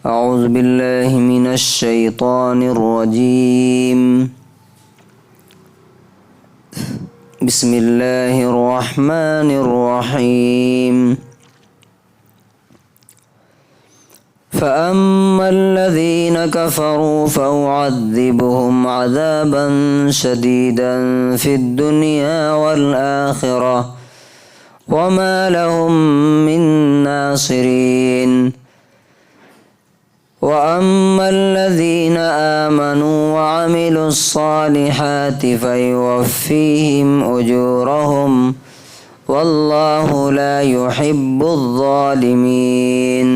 اعوذ باللہ من الشیطان الرجیم بسم اللہ الرحمن الرحیم فأما الذين كفروا فأعذبهم عذابا شديدا في الدنيا والآخرة وما لهم من ناصرين وأما الذين آمنوا وعملوا الصالحات فيوفيهم أجورهم والله لا يحب الظالمين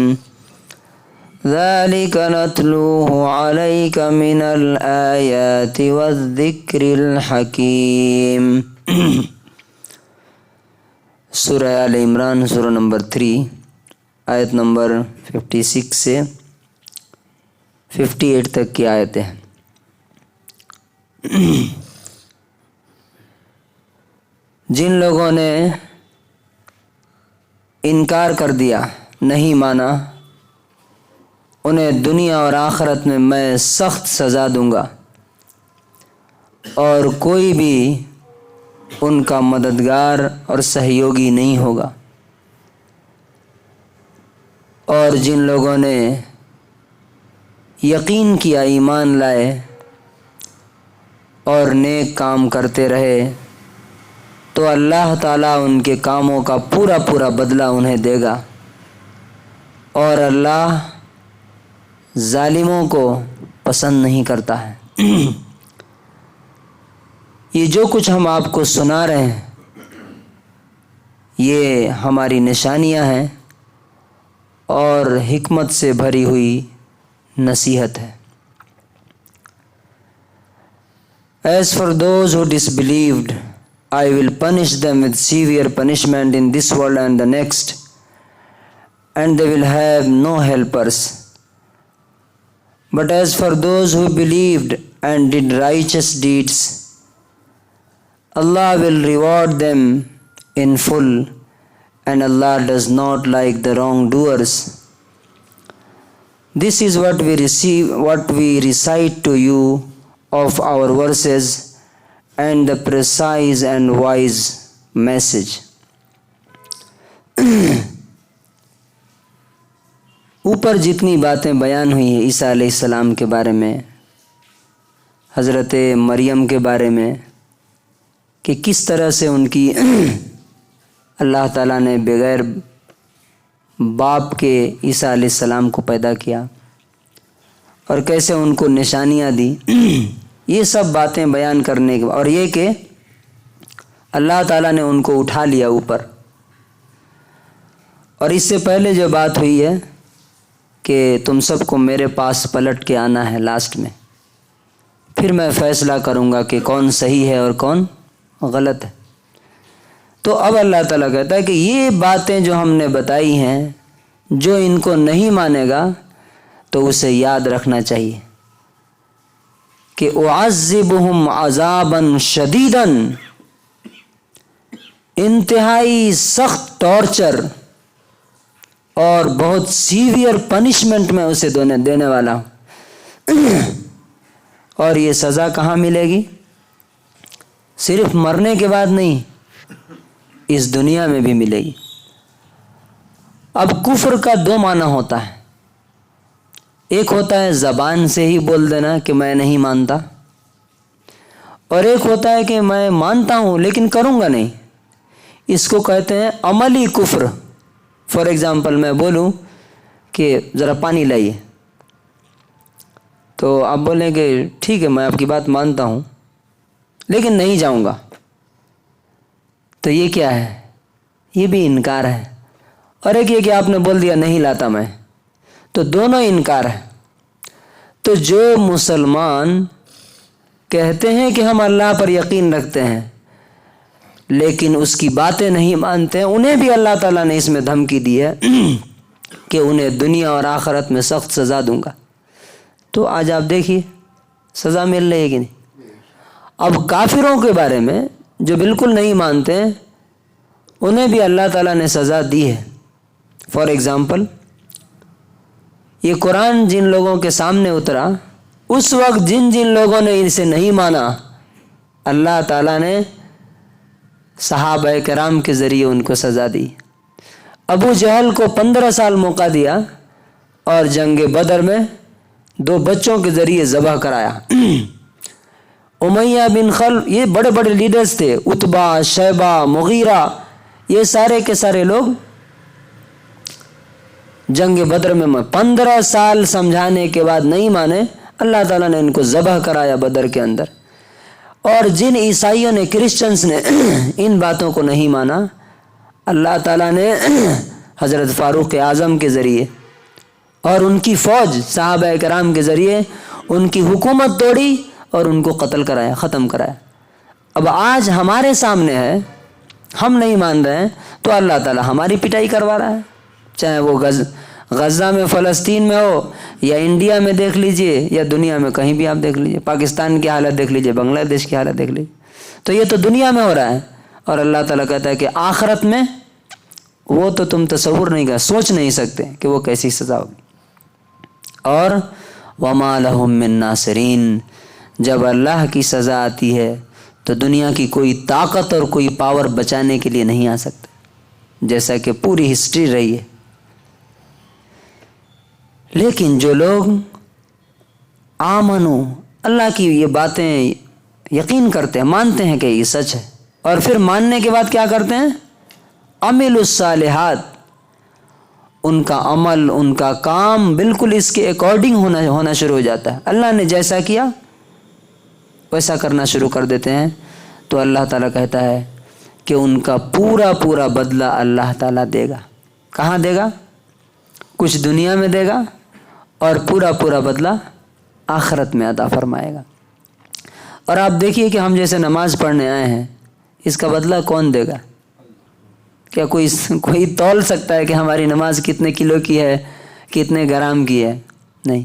ذلك نتلوه عليك من الآيات والذكر الحكيم سورہ آل عمران سورہ نمبر 3 آیت نمبر 56 سے 58 تک کی آیتیں ہیں۔ جن لوگوں نے انکار کر دیا، نہیں مانا، انہیں دنیا اور آخرت میں میں سخت سزا دوں گا اور کوئی بھی ان کا مددگار اور سہیوگی نہیں ہوگا۔ اور جن لوگوں نے یقین کیا، ایمان لائے اور نیک کام کرتے رہے تو اللہ تعالیٰ ان کے کاموں کا پورا بدلہ انہیں دے گا، اور اللہ ظالموں کو پسند نہیں کرتا ہے۔ یہ جو کچھ ہم آپ کو سنا رہے ہیں یہ ہماری نشانیاں ہیں اور حکمت سے بھری ہوئی نصیحت ہے۔ As for those who disbelieved, I will punish them with severe punishment in this world and the next, and they will have no helpers. But as for those who believed and did righteous deeds, Allah will reward them in full, and Allah does not like the wrongdoers. This is what we recite to you of our verses and the precise and wise message. اوپر جتنی باتیں بیان ہوئی ہیں عیسیٰ علیہ السلام کے بارے میں، حضرت مریم کے بارے میں، کہ کس طرح سے ان کی اللہ تعالیٰ نے بغیر باپ کے عیسیٰ علیہ السلام کو پیدا کیا اور کیسے ان کو نشانیاں دی، یہ سب باتیں بیان کرنے کے، اور یہ کہ اللہ تعالیٰ نے ان کو اٹھا لیا اوپر۔ اور اس سے پہلے جو بات ہوئی ہے کہ تم سب کو میرے پاس پلٹ کے آنا ہے لاسٹ میں، پھر میں فیصلہ کروں گا کہ کون صحیح ہے اور کون غلط ہے۔ تو اب اللہ تعالیٰ کہتا ہے کہ یہ باتیں جو ہم نے بتائی ہیں، جو ان کو نہیں مانے گا تو اسے یاد رکھنا چاہیے کہ اعذبہم عذابا شدیدا، انتہائی سخت ٹارچر اور بہت سیویئر پنشمنٹ میں اسے دینے والا ہوں۔ اور یہ سزا کہاں ملے گی؟ صرف مرنے کے بعد نہیں، اس دنیا میں بھی ملے گی۔ اب کفر کا دو معنی ہوتا ہے، ایک ہوتا ہے زبان سے ہی بول دینا کہ میں نہیں مانتا، اور ایک ہوتا ہے کہ میں مانتا ہوں لیکن کروں گا نہیں، اس کو کہتے ہیں عملی کفر۔ فار ایگزامپل میں بولوں کہ ذرا پانی لائیے، تو آپ بولیں کہ ٹھیک ہے میں آپ کی بات مانتا ہوں لیکن نہیں جاؤں گا، تو یہ کیا ہے؟ یہ بھی انکار ہے۔ اور ایک یہ کہ آپ نے بول دیا نہیں لاتا میں، تو دونوں انکار ہے۔ تو جو مسلمان کہتے ہیں کہ ہم اللہ پر یقین رکھتے ہیں لیکن اس کی باتیں نہیں مانتے ہیں، انہیں بھی اللہ تعالیٰ نے اس میں دھمکی دی ہے کہ انہیں دنیا اور آخرت میں سخت سزا دوں گا۔ تو آج آپ دیکھیے سزا مل رہی ہے کہ نہیں۔ اب کافروں کے بارے میں جو بالکل نہیں مانتے ہیں انہیں بھی اللہ تعالیٰ نے سزا دی ہے۔ فار ایگزامپل یہ قرآن جن لوگوں کے سامنے اترا اس وقت جن جن لوگوں نے اسے نہیں مانا اللہ تعالیٰ نے صحابہ کرام کے ذریعے ان کو سزا دی۔ ابو جہل کو 15 سال موقع دیا اور جنگ بدر میں 2 بچوں کے ذریعے ذبح کرایا۔ امیہ بن خلف یہ بڑے بڑے لیڈرز تھے، عتبہ، شیبہ، مغیرہ، یہ سارے کے سارے لوگ جنگ بدر میں 15 سال سمجھانے کے بعد نہیں مانے، اللہ تعالیٰ نے ان کو ذبح کرایا بدر کے اندر۔ اور جن عیسائیوں نے، کرسچنز نے ان باتوں کو نہیں مانا، اللہ تعالیٰ نے حضرت فاروق اعظم کے ذریعے اور ان کی فوج صحابہ کرام کے ذریعے ان کی حکومت توڑی اور ان کو قتل کرایا، ختم کرایا۔ اب آج ہمارے سامنے ہے، ہم نہیں مان رہے ہیں تو اللہ تعالیٰ ہماری پٹائی کروا رہا ہے، چاہے وہ غزہ میں، فلسطین میں ہو، یا انڈیا میں دیکھ لیجئے، یا دنیا میں کہیں بھی آپ دیکھ لیجئے، پاکستان کی حالت دیکھ لیجئے، بنگلہ دیش کی حالت دیکھ لیجئے۔ تو یہ تو دنیا میں ہو رہا ہے، اور اللہ تعالیٰ کہتا ہے کہ آخرت میں وہ تو تم تصور نہیں کر، سوچ نہیں سکتے کہ وہ کیسی سزا ہوگی۔ اور وَمَا لَهُم مِّن نَاصِرِينَ، جب اللہ کی سزا آتی ہے تو دنیا کی کوئی طاقت اور کوئی پاور بچانے کے لیے نہیں آ سکتا، جیسا کہ پوری ہسٹری رہی ہے۔ لیکن جو لوگ آمنو، اللہ کی یہ باتیں یقین کرتے ہیں، مانتے ہیں کہ یہ سچ ہے، اور پھر ماننے کے بعد کیا کرتے ہیں؟ عملوا الصالحات، ان کا عمل، ان کا کام بالکل اس کے اکارڈنگ ہونا شروع ہو جاتا ہے۔ اللہ نے جیسا کیا ویسا کرنا شروع کر دیتے ہیں، تو اللہ تعالیٰ کہتا ہے کہ ان کا پورا بدلہ اللہ تعالیٰ دے گا۔ کہاں دے گا؟ کچھ دنیا میں دے گا اور پورا بدلہ آخرت میں عطا فرمائے گا۔ اور آپ دیکھیے کہ ہم جیسے نماز پڑھنے آئے ہیں، اس کا بدلہ کون دے گا؟ کیا کوئی تول سکتا ہے کہ ہماری نماز کتنے کلو کی ہے، کتنے گرام کی ہے؟ نہیں۔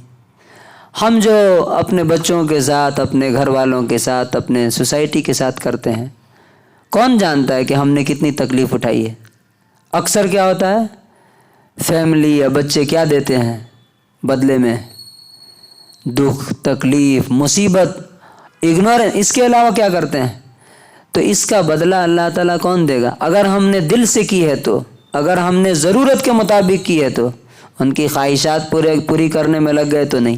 ہم جو اپنے بچوں کے ساتھ، اپنے گھر والوں کے ساتھ، اپنے سوسائٹی کے ساتھ کرتے ہیں، کون جانتا ہے کہ ہم نے کتنی تکلیف اٹھائی ہے؟ اکثر کیا ہوتا ہے، فیملی یا بچے کیا دیتے ہیں بدلے میں؟ دکھ، تکلیف، مصیبت، اگنورنس، اس کے علاوہ کیا کرتے ہیں؟ تو اس کا بدلہ اللہ تعالیٰ کون دے گا؟ اگر ہم نے دل سے کی ہے تو، اگر ہم نے ضرورت کے مطابق کی ہے تو، ان کی خواہشات پوری کرنے میں لگ گئے تو نہیں،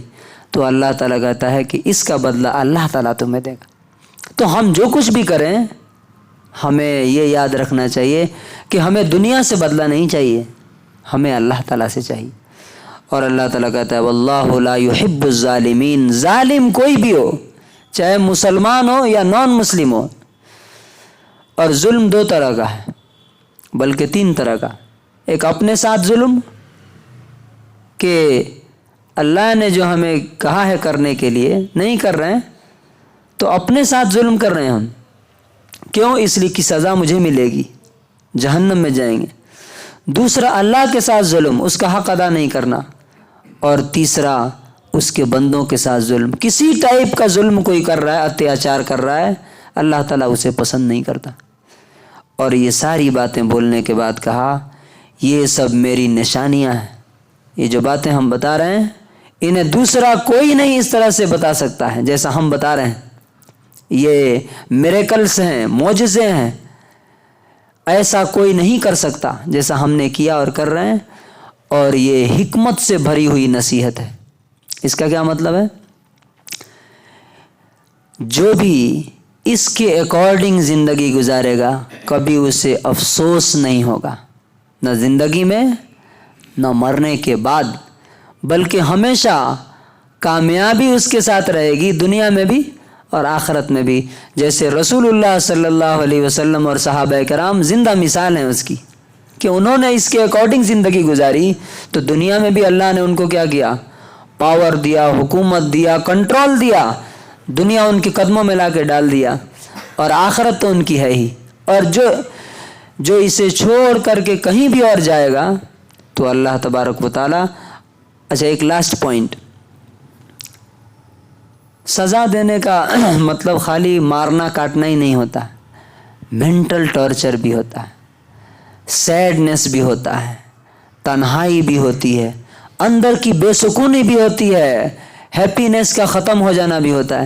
تو اللہ تعالیٰ کہتا ہے کہ اس کا بدلہ اللہ تعالیٰ تمہیں دے گا۔ تو ہم جو کچھ بھی کریں، ہمیں یہ یاد رکھنا چاہیے کہ ہمیں دنیا سے بدلہ نہیں چاہیے، ہمیں اللہ تعالیٰ سے چاہیے۔ اور اللہ تعالیٰ کہتا ہے واللہ لا يحب الظالمین، ظالم کوئی بھی ہو، چاہے مسلمان ہو یا نان مسلم ہو۔ اور ظلم 2 طرح کا ہے، بلکہ 3 طرح کا۔ ایک اپنے ساتھ ظلم، کہ اللہ نے جو ہمیں کہا ہے کرنے کے لیے نہیں کر رہے ہیں، تو اپنے ساتھ ظلم کر رہے ہیں ہم، کیوں؟ اس لیے کی سزا مجھے ملے گی، جہنم میں جائیں گے۔ دوسرا اللہ کے ساتھ ظلم، اس کا حق ادا نہیں کرنا۔ اور تیسرا اس کے بندوں کے ساتھ ظلم، کسی ٹائپ کا ظلم کوئی کر رہا ہے، اتیاچار کر رہا ہے، اللہ تعالیٰ اسے پسند نہیں کرتا۔ اور یہ ساری باتیں بولنے کے بعد کہا یہ سب میری نشانیاں ہیں، یہ جو باتیں ہم بتا رہے ہیں انہیں دوسرا کوئی نہیں اس طرح سے بتا سکتا ہے جیسا ہم بتا رہے ہیں۔ یہ میریکلز ہیں، معجزے ہیں، ایسا کوئی نہیں کر سکتا جیسا ہم نے کیا اور کر رہے ہیں۔ اور یہ حکمت سے بھری ہوئی نصیحت ہے۔ اس کا کیا مطلب ہے؟ جو بھی اس کے اکارڈنگ زندگی گزارے گا کبھی اسے افسوس نہیں ہوگا، نہ زندگی میں نہ مرنے کے بعد، بلکہ ہمیشہ کامیابی اس کے ساتھ رہے گی، دنیا میں بھی اور آخرت میں بھی۔ جیسے رسول اللہ صلی اللہ علیہ وسلم اور صحابہ کرام زندہ مثال ہیں اس کی، کہ انہوں نے اس کے اکارڈنگ زندگی گزاری، تو دنیا میں بھی اللہ نے ان کو کیا کیا؟ پاور دیا، حکومت دیا، کنٹرول دیا، دنیا ان کے قدموں میں لا کے ڈال دیا، اور آخرت تو ان کی ہے ہی۔ اور جو اسے چھوڑ کر کے کہیں بھی اور جائے گا تو اللہ تبارک و تعالی۔ اچھا، ایک لاسٹ پوائنٹ، سزا دینے کا مطلب خالی مارنا کاٹنا ہی نہیں ہوتا، مینٹل ٹارچر بھی ہوتا ہے، سیڈنس بھی ہوتا ہے، تنہائی بھی ہوتی ہے، اندر کی بے سکونی بھی ہوتی ہے، ہیپینس کا ختم ہو جانا بھی ہوتا ہے۔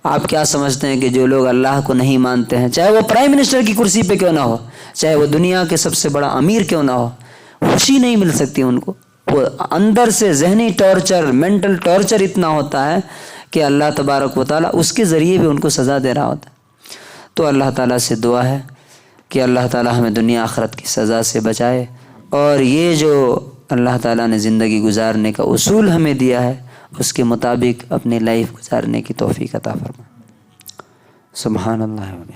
آپ کیا سمجھتے ہیں کہ جو لوگ اللہ کو نہیں مانتے ہیں، چاہے وہ پرائم منسٹر کی کرسی پہ کیوں نہ ہو، چاہے وہ دنیا کے سب سے بڑا امیر کیوں نہ ہو، خوشی نہیں مل سکتی ان کو؟ وہ اندر سے ذہنی ٹارچر، مینٹل ٹارچر اتنا ہوتا ہے کہ اللہ تبارک و تعالیٰ اس کے ذریعے بھی ان کو سزا دے رہا ہوتا ہے۔ تو اللہ تعالیٰ سے دعا ہے کہ اللہ تعالیٰ ہمیں دنیا آخرت کی سزا سے بچائے، اور یہ جو اللہ تعالیٰ نے زندگی گزارنے کا اصول ہمیں دیا ہے اس کے مطابق اپنی لائف گزارنے کی توفیق عطا فرمائے۔ سبحان اللہ۔